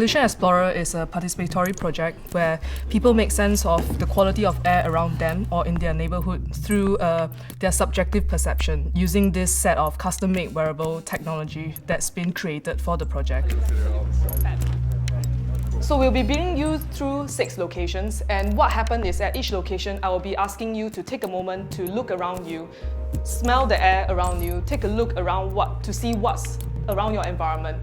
Pollution Explorer is a participatory project where people make sense of the quality of air around them or in their neighborhood through their subjective perception using this set of custom-made wearable technology that's been created for the project. So we'll be bringing you through 6 locations, and what happened is at each location I will be asking you to take a moment to look around you, smell the air around you, take a look around to see what's around your environment.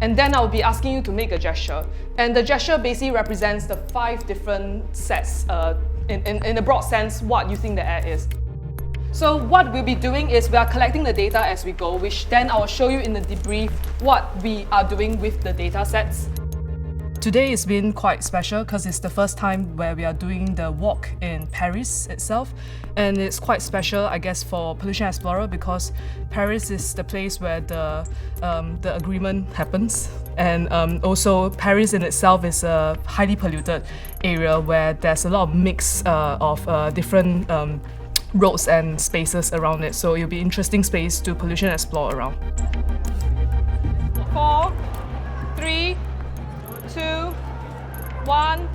And then I'll be asking you to make a gesture. And the gesture basically represents the 5 different sets, in a broad sense, what you think the air is. So what we'll be doing is we are collecting the data as we go, which then I will show you in the debrief what we are doing with the data sets. Today has been quite special because it's the first time where we are doing the walk in Paris itself, and it's quite special, I guess, for Pollution Explorer because Paris is the place where the agreement happens, and also Paris in itself is a highly polluted area where there's a lot of mix of different roads and spaces around it. So it'll be an interesting space to Pollution Explore around. 4, 3, 2, 1.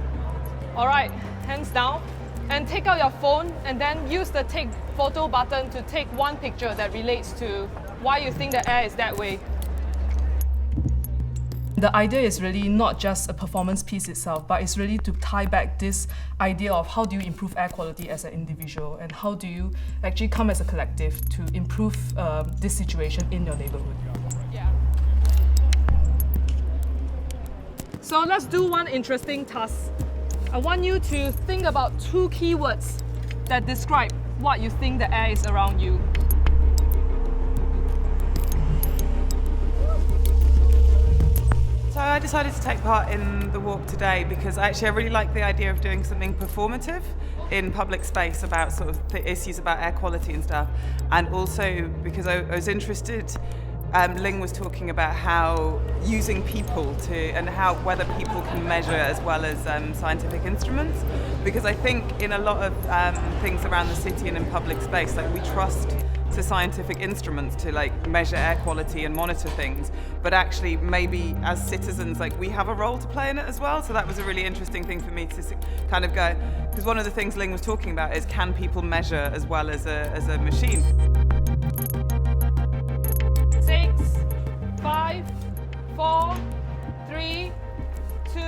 All right, hands down. And take out your phone and then use the take photo button to take one picture that relates to why you think the air is that way. The idea is really not just a performance piece itself, but it's really to tie back this idea of how do you improve air quality as an individual and how do you actually come as a collective to improve this situation in your neighborhood. Yeah. So let's do one interesting task. I want you to think about 2 keywords that describe what you think the air is around you. So I decided to take part in the walk today because I really like the idea of doing something performative in public space about sort of the issues about air quality and stuff, and also because I was interested. Ling was talking about how using people and how whether people can measure as well as scientific instruments, because I think in a lot of things around the city and in public space, like we trust to scientific instruments to like measure air quality and monitor things, but actually maybe as citizens like we have a role to play in it as well. So that was a really interesting thing for me to kind of go, because one of the things Ling was talking about is can people measure as well as a machine. 6, 5, 4, 3, 2,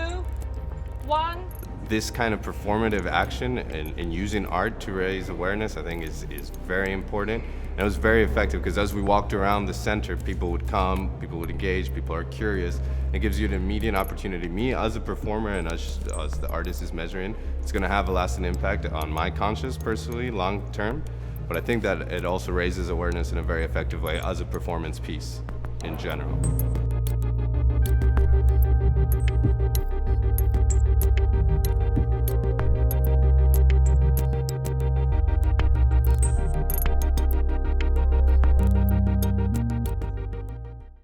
1. This kind of performative action and using art to raise awareness, I think is very important. And it was very effective because as we walked around the center, people would come, people would engage, people are curious. It gives you an immediate opportunity. Me as a performer and as the artist is measuring, it's going to have a lasting impact on my conscience personally, long term. But I think that it also raises awareness in a very effective way as a performance piece in general.